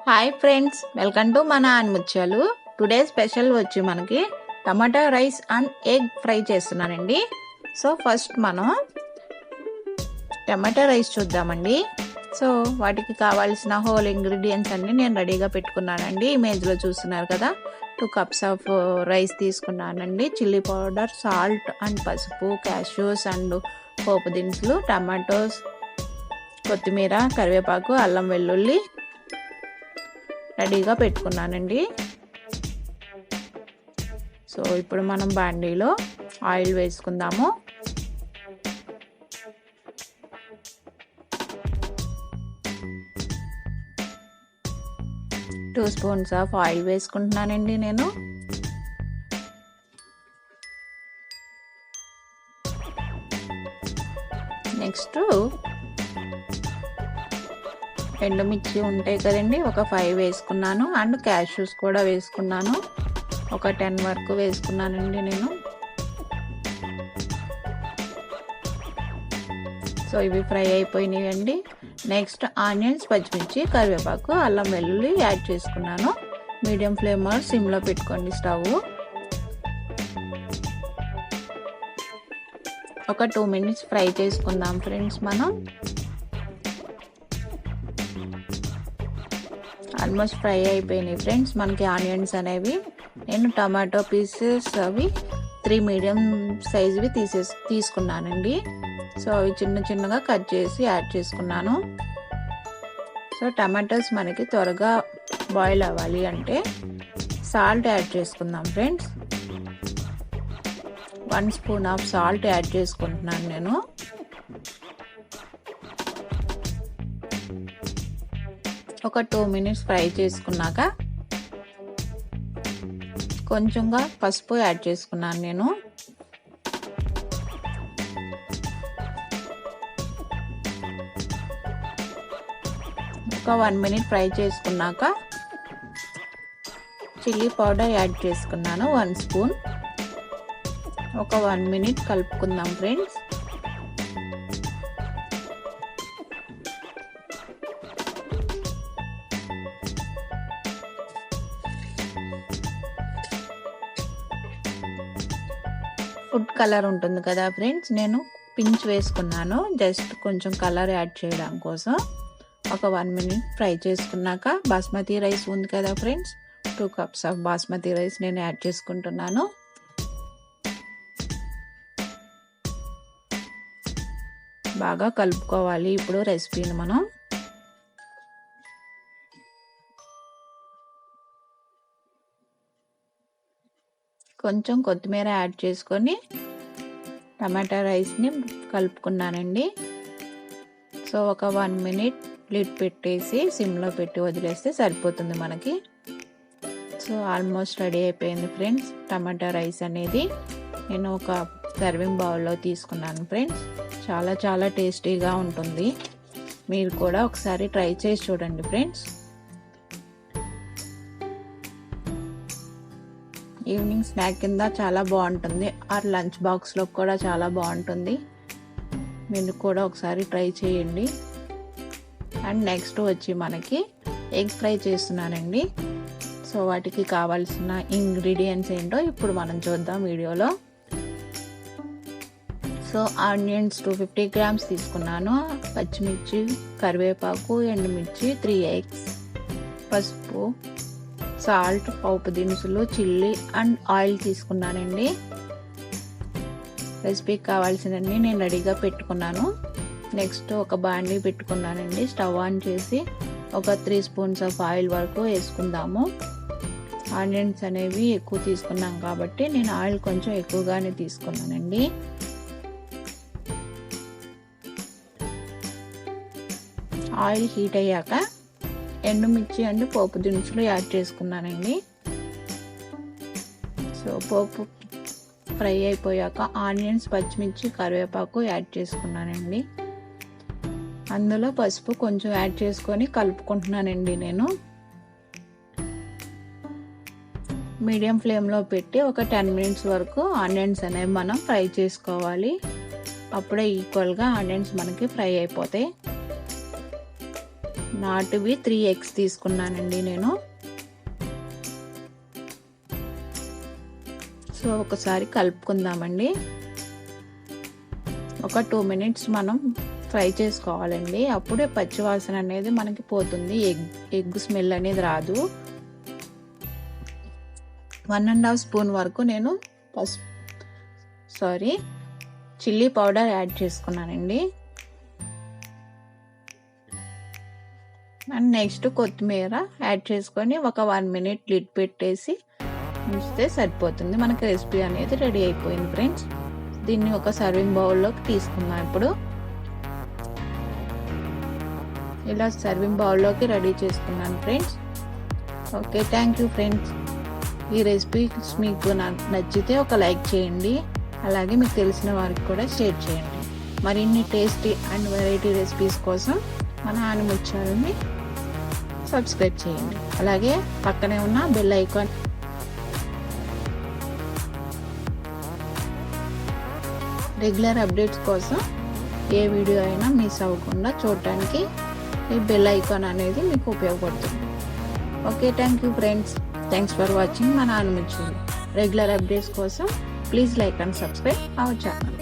Hi friends, welcome to మన ఆనిముత్యాలు. Today special వచ్చి మనకి టమాటా రైస్ అండ్ ఎగ్ ఫ్రై చేస్తున్నానండి. సో ఫస్ట్ మనం టమాటా రైస్ చూద్దామండి. సో వాటికి కావాల్సిన హోల్ ఇంగ్రీడియంట్స్ అన్ని నేను రెడీగా పెట్టుకున్నానండి. ఇమేజ్లో చూస్తున్నారు కదా, 2 cups ఆఫ్ రైస్ తీసుకున్నానండి. చిల్లీ పౌడర్, సాల్ట్ అండ్ పసుపు, క్యాష్యూస్ అండ్ పోపు దినుసులు, టమాటోస్, కొత్తిమీర, కరివేపాకు, అల్లం వెల్లుల్లి రెడీగా పెట్టుకున్నానండి. సో ఇప్పుడు మనం బాండీలో ఆయిల్ వేసుకుందాము. టూ స్పూన్స్ ఆఫ్ ఆయిల్ వేసుకుంటున్నానండి నేను. నెక్స్ట్ ఎండుమిర్చి ఉంటాయి కదండి, ఒక 5 వేసుకున్నాను. అండ్ క్యాష్యూస్ కూడా వేసుకున్నాను, ఒక 10 వరకు వేసుకున్నానండి నేను. సో ఇవి ఫ్రై అయిపోయినాయండి. నెక్స్ట్ ఆనియన్స్, పచ్చిమిర్చి, కరివేపాకు, అల్లం వెల్లుల్లి యాడ్ చేసుకున్నాను. మీడియం ఫ్లేమ్ సిమ్లో పెట్టుకోండి స్టవ్. ఒక 2 minutes ఫ్రై చేసుకుందాం ఫ్రెండ్స్. మనం ఆల్మోస్ట్ ఫ్రై అయిపోయినాయి ఫ్రెండ్స్ మనకి ఆనియన్స్ అనేవి. నేను టమాటో పీసెస్ అవి 3 మీడియం సైజువి తీసుకున్నానండి. సో అవి చిన్న చిన్నగా కట్ చేసి యాడ్ చేసుకున్నాను. సో టమాటోస్ మనకి త్వరగా బాయిల్ అవ్వాలి అంటే సాల్ట్ యాడ్ చేసుకుందాం friends. 1 spoon of salt add చేసుకుంటున్నాను నేను. ఒక 2 minutes ఫ్రై చేసుకున్నాక కొంచెంగా పసుపు యాడ్ చేసుకున్నాను నేను. ఒక 1 minute ఫ్రై చేసుకున్నాక చిల్లీ పౌడర్ యాడ్ చేసుకున్నాను 1 స్పూన్. ఒక 1 minute కలుపుకుందాం ఫ్రెండ్స్. ఫుడ్ కలర్ ఉంటుంది కదా ఫ్రెండ్స్, నేను పించ్ వేసుకున్నాను జస్ట్ కొంచెం కలర్ యాడ్ చేయడం కోసం. ఒక 1 minute ఫ్రై చేసుకున్నాక బాస్మతి రైస్ ఉంది కదా friends, 2 cups of basmati rice నేను యాడ్ చేసుకుంటున్నాను. బాగా కలుపుకోవాలి ఇప్పుడు రెసిపీని మనం. కొంచెం కొత్తిమీర యాడ్ చేసుకొని టమాటా రైస్ని కలుపుకున్నానండి. సో ఒక 1 minute లిడ్ పెట్టేసి సిమ్లో పెట్టి వదిలేస్తే సరిపోతుంది మనకి. సో ఆల్మోస్ట్ రెడీ అయిపోయింది ఫ్రెండ్స్ టమాటా రైస్ అనేది. నేను ఒక సర్వింగ్ బౌల్లో తీసుకున్నాను ఫ్రెండ్స్. చాలా చాలా టేస్టీగా ఉంటుంది. మీరు కూడా ఒకసారి ట్రై చేసి చూడండి ఫ్రెండ్స్. ఈవినింగ్ స్నాక్ కింద చాలా బాగుంటుంది, ఆర్ లంచ్ బాక్స్లో కూడా చాలా బాగుంటుంది. మీరు కూడా ఒకసారి ట్రై చేయండి. అండ్ నెక్స్ట్ వచ్చి మనకి ఎగ్ ఫ్రై చేస్తున్నానండి. సో వాటికి కావాల్సిన ఇంగ్రీడియంట్స్ ఏంటో ఇప్పుడు మనం చూద్దాం వీడియోలో. సో ఆనియన్స్ 250 grams తీసుకున్నాను, పచ్చిమిర్చి, కరివేపాకు, ఎండుమిర్చి, 3 eggs, పసుపు, సాల్ట్, పోపు దినుసులు, చిల్లీ అండ్ ఆయిల్ తీసుకున్నానండి. రెసిపీకి కావాల్సినవి నేను రెడీగా పెట్టుకున్నాను. నెక్స్ట్ ఒక బాండీ పెట్టుకున్నానండి. స్టవ్ ఆన్ చేసి ఒక 3 స్పూన్స్ ఆఫ్ ఆయిల్ వరకు వేసుకుందాము. ఆనియన్స్ అనేవి ఎక్కువ తీసుకున్నాం కాబట్టి నేను ఆయిల్ కొంచెం ఎక్కువగానే తీసుకున్నానండి. ఆయిల్ హీట్ అయ్యాక ఎండుమిర్చి అండ్ పోపు దినుసులు యాడ్ చేసుకున్నానండి. సో పోపు ఫ్రై అయిపోయాక ఆనియన్స్, పచ్చిమిర్చి, కరివేపాకు యాడ్ చేసుకున్నానండి. అందులో పసుపు కొంచెం యాడ్ చేసుకొని కలుపుకుంటున్నానండి నేను. మీడియం ఫ్లేమ్లో పెట్టి ఒక 10 minutes వరకు ఆనియన్స్ అనేవి మనం ఫ్రై చేసుకోవాలి. అప్పుడే ఈక్వల్గా ఆనియన్స్ మనకి ఫ్రై అయిపోతాయి. నాటువి 3 ఎగ్స్ తీసుకున్నానండి నేను. సో ఒకసారి కలుపుకుందామండి. ఒక 2 మినిట్స్ మనం ఫ్రై చేసుకోవాలండి. అప్పుడే పచ్చివాసన అనేది మనకి పోతుంది, ఎగ్ స్మెల్ అనేది రాదు. 1½ స్పూన్ వరకు నేను చిల్లీ పౌడర్ యాడ్ చేసుకున్నానండి. అండ్ నెక్స్ట్ కొత్తిమీర యాడ్ చేసుకొని ఒక 1 మినిట్ లిడ్ పెట్టేసి ఉంచితే సరిపోతుంది. మనకి రెసిపీ అనేది రెడీ అయిపోయింది ఫ్రెండ్స్. దీన్ని ఒక సర్వింగ్ బౌల్లోకి తీసుకుందాం. ఇప్పుడు ఇలా సర్వింగ్ బౌల్లోకి రెడీ చేసుకున్నాను friends. Okay, thank you friends. ఈ రెసిపీ మీకు నచ్చితే ఒక లైక్ చేయండి, అలాగే మీకు తెలిసిన వారికి కూడా షేర్ చేయండి. మరిన్ని టేస్టీ అండ్ వెరైటీ రెసిపీస్ కోసం మన ఆనిముత్యాలని సబ్స్క్రైబ్ చేయండి. అలాగే పక్కనే ఉన్న బెల్ ఐకాన్ రెగ్యులర్ అప్డేట్స్ కోసం ఏ వీడియో అయినా మిస్ అవ్వకుండా చూడటానికి ఈ బెల్ ఐకాన్ అనేది మీకు ఉపయోగపడుతుంది. Okay, thank you friends. Thanks for watching మన ఆనిముత్యాలు. రెగ్యులర్ అప్డేట్స్ కోసం please like and subscribe our channel.